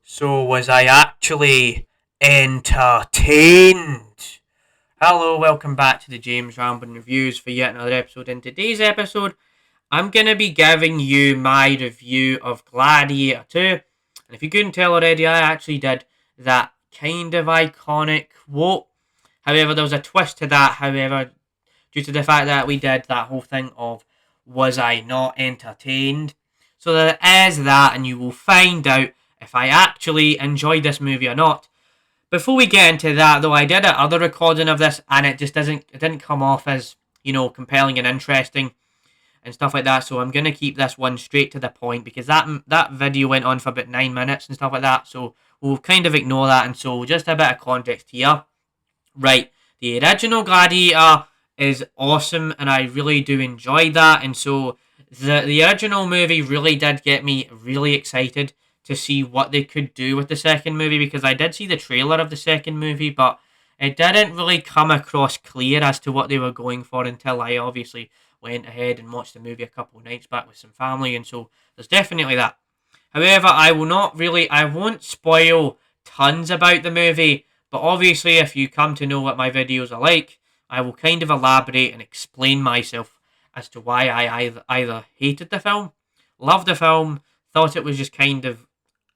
So was I actually entertained? Hello, welcome back to the James Rambling Reviews for yet another episode. In today's episode, I'm going to be giving you my review of Gladiator 2. And if you couldn't tell already, I actually did that kind of iconic quote. However, there was a twist to that, due to the fact that we did that whole thing of was I not entertained? So there is that, and you will find out if I actually enjoyed this movie or not. Before we get into that, though, I did another recording of this, and it didn't come off as compelling and interesting and stuff like that. So I'm gonna keep this one straight to the point because that video went on for about 9 minutes and stuff like that. So we'll kind of ignore that, and so just a bit of context here. Right, the original Gladiator is awesome, and I really do enjoy that. And so the original movie really did get me really excited to see what they could do with the second movie, because I did see the trailer of the second movie, but it didn't really come across clear as to what they were going for until I obviously went ahead and watched the movie a couple of nights back with some family, and so there's definitely that. However, I won't spoil tons about the movie, but obviously if you come to know what my videos are like, I will kind of elaborate and explain myself as to why I either hated the film, loved the film, thought it was just kind of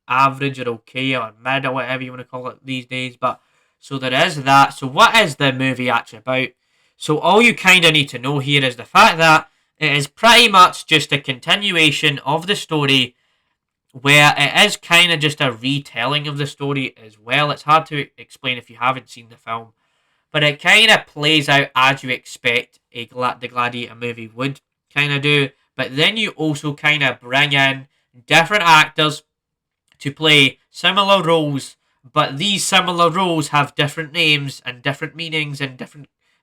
average or okay or mid or whatever you want to call it these days. But so there is that. So what is the movie actually about? So all you kind of need to know here is the fact that it is pretty much just a continuation of the story, where it is kind of just a retelling of the story as well. It's hard to explain if you haven't seen the film, but it kind of plays out as you expect the Gladiator movie would kind of do. But then you also kind of bring in different actors to play similar roles, but these similar roles have different names and different meanings and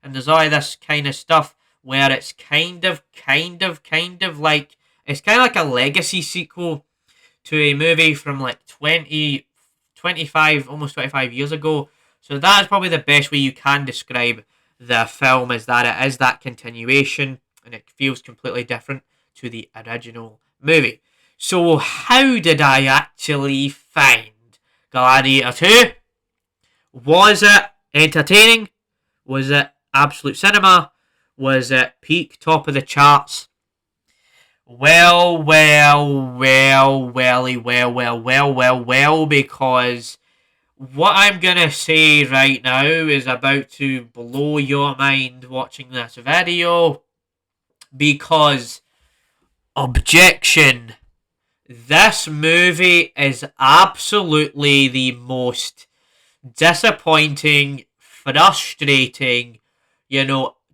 there's all this kind of stuff where it's kind of like it's kind of like a legacy sequel to a movie from like 25, almost 25 years ago. So that is probably the best way you can describe the film, is that it is that continuation and it feels completely different to the original movie. So how did I actually find Gladiator 2? Was it entertaining? Was it absolute cinema? Was it peak top of the charts? Well, because what I'm going to say right now is about to blow your mind watching this video, because objection. This movie is absolutely the most disappointing, frustrating,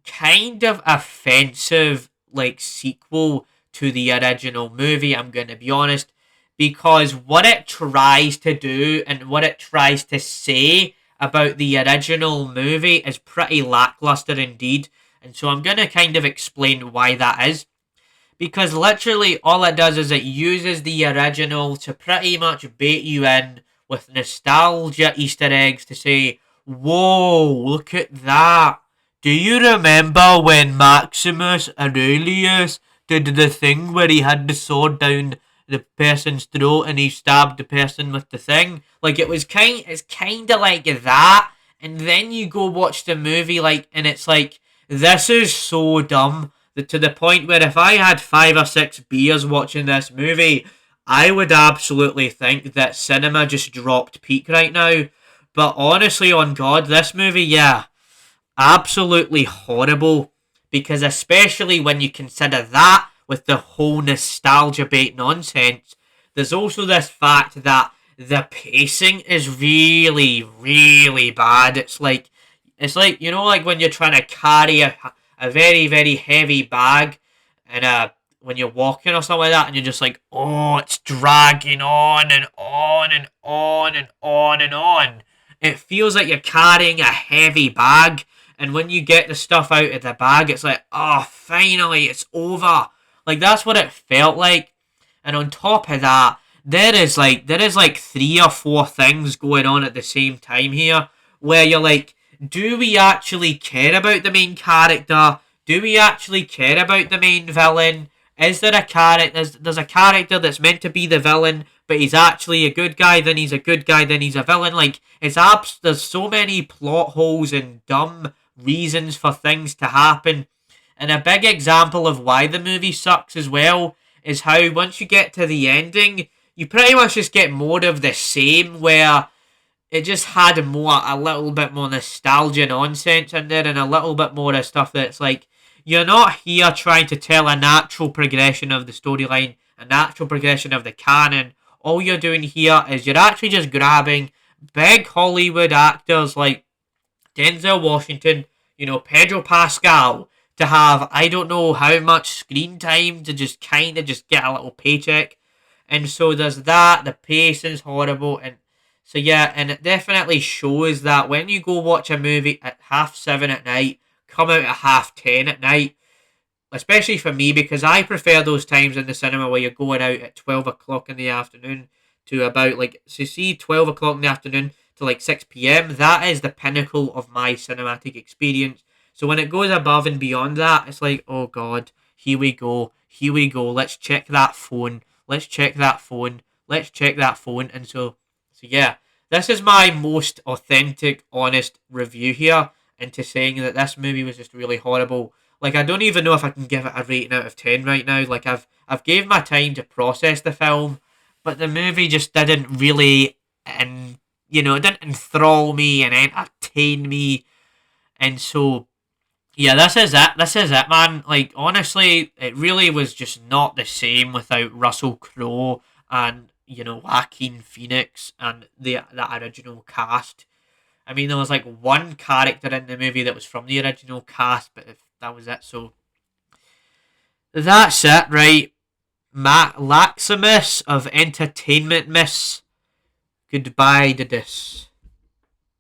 kind of offensive, like, sequel to the original movie, I'm going to be honest, because what it tries to do and what it tries to say about the original movie is pretty lackluster indeed, and so I'm going to kind of explain why that is. Because literally all it does is it uses the original to pretty much bait you in with nostalgia Easter eggs to say, whoa, look at that. Do you remember when Maximus Aurelius did the thing where he had the sword down the person's throat and he stabbed the person with the thing? Like, it's kind of like that. And then you go watch the movie, and it's like, this is so dumb. To the point where if I had 5 or 6 beers watching this movie, I would absolutely think that cinema just dropped peak right now. But honestly, on God, this movie, yeah, absolutely horrible. Because especially when you consider that with the whole nostalgia bait nonsense, there's also this fact that the pacing is really, really bad. It's like, like when you're trying to carry a very, very heavy bag and when you're walking or something like that, and you're just like, oh, it's dragging on and on and on and on and on. It feels like you're carrying a heavy bag, and when you get the stuff out of the bag, it's like, oh, finally, it's over. Like, that's what it felt like. And on top of that, there is like 3 or 4 things going on at the same time here, where you're like, do we actually care about the main character? Do we actually care about the main villain? is there a character? There's a character that's meant to be the villain, but he's actually a good guy. Then he's a good guy. Then he's a villain. Like there's so many plot holes and dumb reasons for things to happen. And a big example of why the movie sucks as well is how once you get to the ending, you pretty much just get more of the same, where it just had a little bit more nostalgia nonsense in there, and a little bit more of stuff that's like, you're not here trying to tell a natural progression of the storyline, a natural progression of the canon. All you're doing here is you're actually just grabbing big Hollywood actors like Denzel Washington, Pedro Pascal, to have I don't know how much screen time to just kind of just get a little paycheck. And so there's that. The pacing's horrible, and so yeah, and it definitely shows that when you go watch a movie at 7:30 at night, come out at 10:30 at night, especially for me, because I prefer those times in the cinema where you're going out at 12 o'clock in the afternoon to about like, so see 12 o'clock in the afternoon to like 6 p.m. That is the pinnacle of my cinematic experience. So when it goes above and beyond that, it's like, oh God, here we go, let's check that phone, let's check that phone, let's check that phone. And so yeah, this is my most authentic, honest review here into saying that this movie was just really horrible. Like, I don't even know if I can give it a rating out of 10 right now. Like, I've gave my time to process the film, but the movie just didn't really, and it didn't enthrall me and entertain me. And so, yeah, this is it. This is it, man. Like, honestly, it really was just not the same without Russell Crowe and, Joaquin Phoenix and the original cast. I mean, there was like one character in the movie that was from the original cast, but if that was it. So that's it, right? Matt Laximus of Entertainment Miss. Goodbye to this.